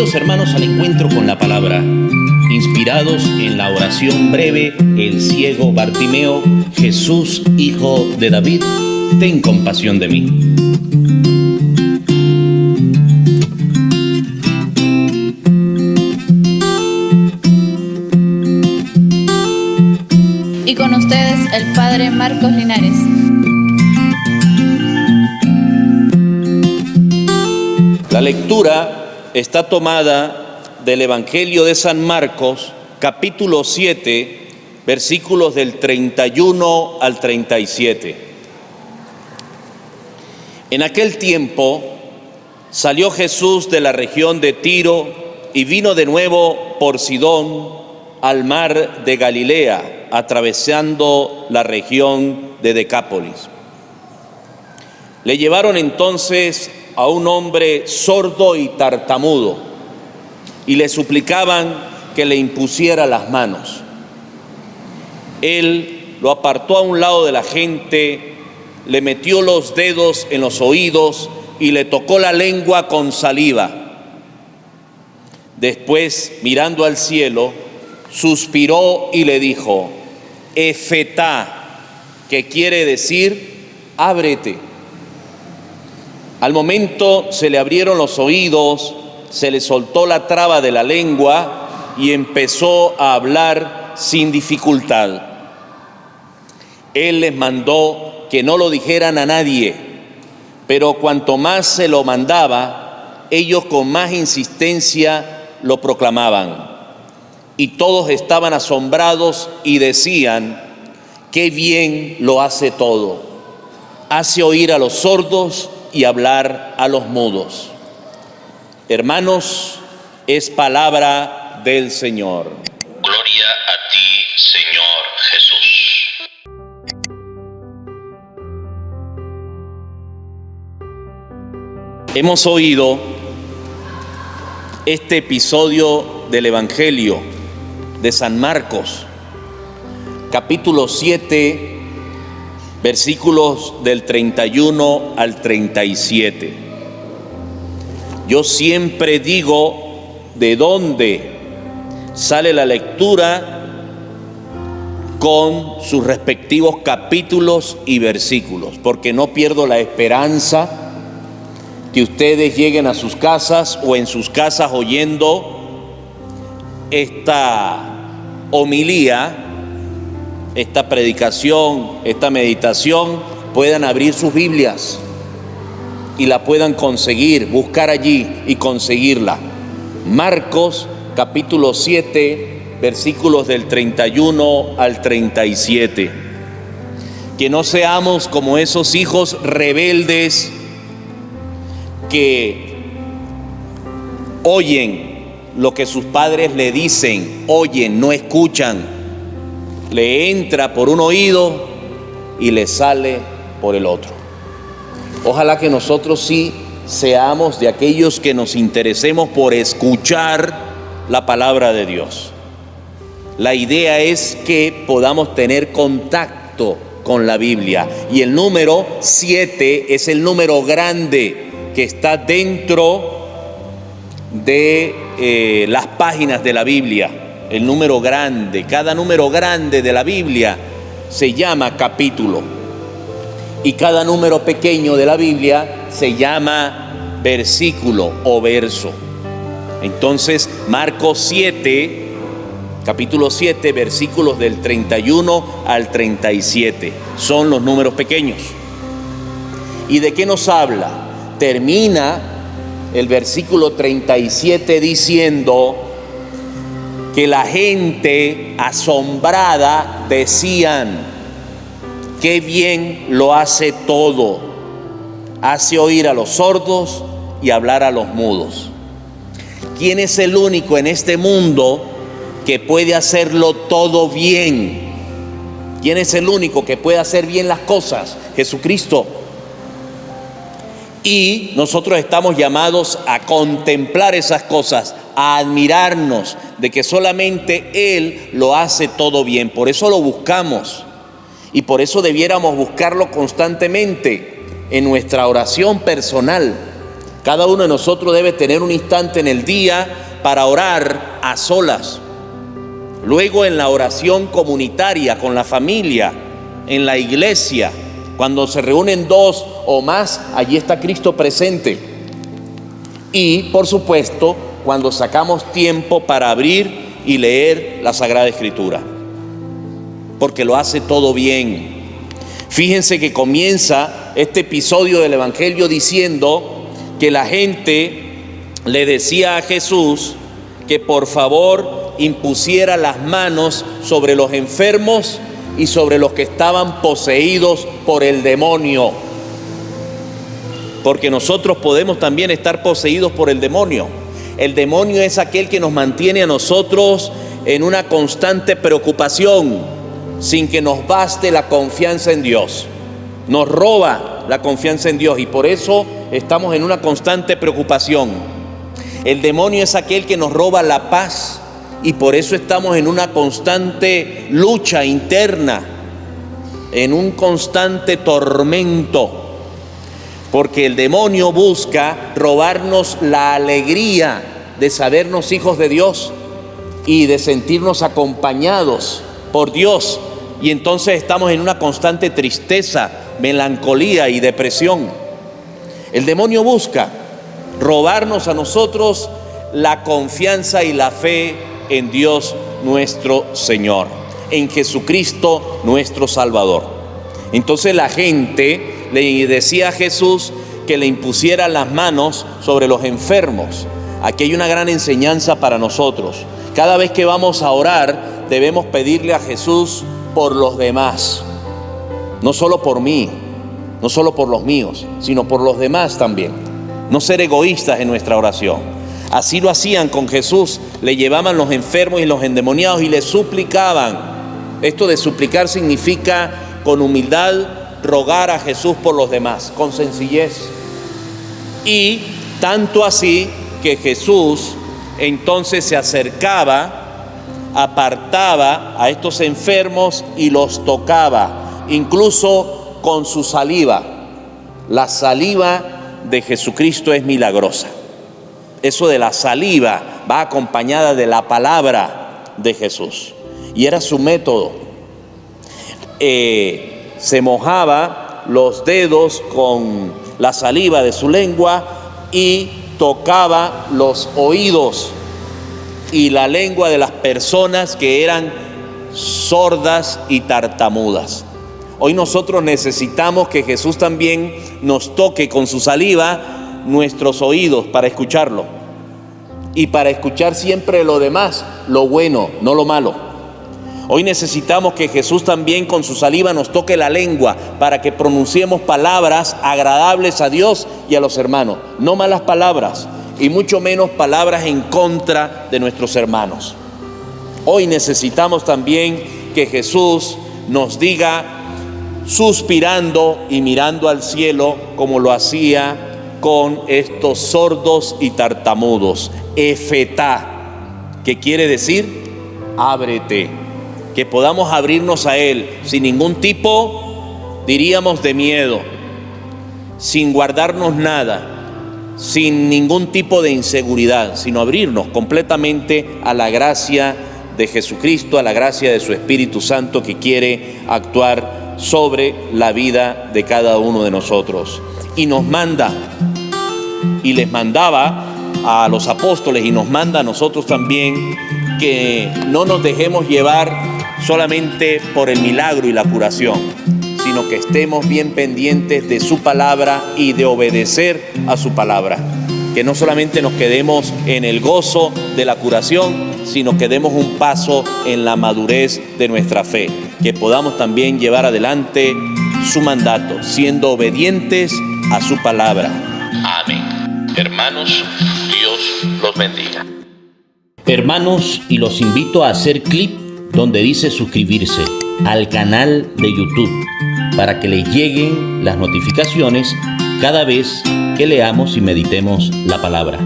Bienvenidos hermanos al encuentro con la palabra. Inspirados en la oración breve, el ciego Bartimeo: Jesús, hijo de David, ten compasión de mí. Y con ustedes el Padre Marcos Linares. La lectura está tomada del Evangelio de San Marcos, capítulo 7, versículos del 31 al 37. En aquel tiempo salió Jesús de la región de Tiro y vino de nuevo por Sidón al mar de Galilea, atravesando la región de Decápolis. Le llevaron entonces a un hombre sordo y tartamudo y le suplicaban que le impusiera las manos. Él lo apartó a un lado de la gente, le metió los dedos en los oídos y le tocó la lengua con saliva. Después, mirando al cielo, suspiró y le dijo: Efetá, que quiere decir ábrete. Al momento se le abrieron los oídos, se le soltó la traba de la lengua y empezó a hablar sin dificultad. Él les mandó que no lo dijeran a nadie, pero cuanto más se lo mandaba, ellos con más insistencia lo proclamaban. Y todos estaban asombrados y decían: qué bien lo hace todo. Hace oír a los sordos y hablar a los mudos. Hermanos, es palabra del Señor. Gloria a ti, Señor Jesús. Hemos oído este episodio del Evangelio de San Marcos, capítulo 7, versículos del 31 al 37. Yo siempre digo de dónde sale la lectura con sus respectivos capítulos y versículos, porque no pierdo la esperanza que ustedes lleguen a sus casas o en sus casas oyendo esta homilía, esta predicación, esta meditación, puedan abrir sus Biblias y la puedan conseguir, buscar allí y conseguirla. Marcos capítulo 7, versículos del 31 al 37. Que no seamos como esos hijos rebeldes que oyen lo que sus padres le dicen, oyen, no escuchan. Le entra por un oído y le sale por el otro. Ojalá que nosotros sí seamos de aquellos que nos interesemos por escuchar la palabra de Dios. La idea es que podamos tener contacto con la Biblia. Y el número 7 es el número grande que está dentro de las páginas de la Biblia. El número grande, cada número grande de la Biblia se llama capítulo, y cada número pequeño de la Biblia se llama versículo o verso. Entonces, Marcos 7, capítulo 7, versículos del 31 al 37, son los números pequeños. ¿Y de qué nos habla? Termina el versículo 37 diciendo que la gente asombrada decían: qué bien lo hace todo, hace oír a los sordos y hablar a los mudos. ¿Quién es el único en este mundo que puede hacerlo todo bien? ¿Quién es el único que puede hacer bien las cosas? Jesucristo. Y nosotros estamos llamados a contemplar esas cosas, a admirarnos de que solamente Él lo hace todo bien. Por eso lo buscamos y por eso debiéramos buscarlo constantemente en nuestra oración personal. Cada uno de nosotros debe tener un instante en el día para orar a solas. Luego en la oración comunitaria con la familia, en la iglesia, cuando se reúnen dos o más, allí está Cristo presente. Y por supuesto, cuando sacamos tiempo para abrir y leer la Sagrada Escritura, porque lo hace todo bien. Fíjense que comienza este episodio del Evangelio diciendo que la gente le decía a Jesús que por favor impusiera las manos sobre los enfermos y sobre los que estaban poseídos por el demonio. Porque nosotros podemos también estar poseídos por el demonio. El demonio es aquel que nos mantiene a nosotros en una constante preocupación, sin que nos baste la confianza en Dios. Nos roba la confianza en Dios y por eso estamos en una constante preocupación. El demonio es aquel que nos roba la paz y por eso estamos en una constante lucha interna, en un constante tormento, porque el demonio busca robarnos la alegría de sabernos hijos de Dios y de sentirnos acompañados por Dios, y entonces estamos en una constante tristeza, melancolía y depresión. El demonio busca robarnos a nosotros la confianza y la fe en Dios nuestro Señor, en Jesucristo nuestro Salvador. Entonces la gente le decía a Jesús que le impusiera las manos sobre los enfermos. Aquí hay una gran enseñanza para nosotros. Cada vez que vamos a orar, debemos pedirle a Jesús por los demás. No solo por mí, no solo por los míos, sino por los demás también. No ser egoístas en nuestra oración. Así lo hacían con Jesús, le llevaban los enfermos y los endemoniados y le suplicaban. Esto de suplicar significa con humildad rogar a Jesús por los demás, con sencillez. Y tanto así que Jesús entonces se acercaba, apartaba a estos enfermos y los tocaba, incluso con su saliva. La saliva de Jesucristo es milagrosa. Eso de la saliva va acompañada de la palabra de Jesús. Y era su método. Se mojaba los dedos con la saliva de su lengua y tocaba los oídos y la lengua de las personas que eran sordas y tartamudas. Hoy nosotros necesitamos que Jesús también nos toque con su saliva nuestros oídos para escucharlo y para escuchar siempre lo demás, lo bueno, no lo malo. Hoy necesitamos que Jesús también con su saliva nos toque la lengua para que pronunciemos palabras agradables a Dios y a los hermanos, no malas palabras y mucho menos palabras en contra de nuestros hermanos. Hoy necesitamos también que Jesús nos diga, suspirando y mirando al cielo como lo hacía con estos sordos y tartamudos, Efetá, que quiere decir ábrete, que podamos abrirnos a Él sin ningún tipo, diríamos, de miedo, sin guardarnos nada, sin ningún tipo de inseguridad, sino abrirnos completamente a la gracia de Jesucristo, a la gracia de su Espíritu Santo que quiere actuar sobre la vida de cada uno de nosotros. Y nos manda, y les mandaba a los apóstoles y nos manda a nosotros también, que no nos dejemos llevar solamente por el milagro y la curación, sino que estemos bien pendientes de su palabra y de obedecer a su palabra. Que no solamente nos quedemos en el gozo de la curación, sino que demos un paso en la madurez de nuestra fe, que podamos también llevar adelante su mandato, siendo obedientes a su palabra. Amén. Hermanos, Dios los bendiga. Hermanos, y los invito a hacer clic donde dice suscribirse al canal de YouTube para que les lleguen las notificaciones cada vez que leamos y meditemos la palabra.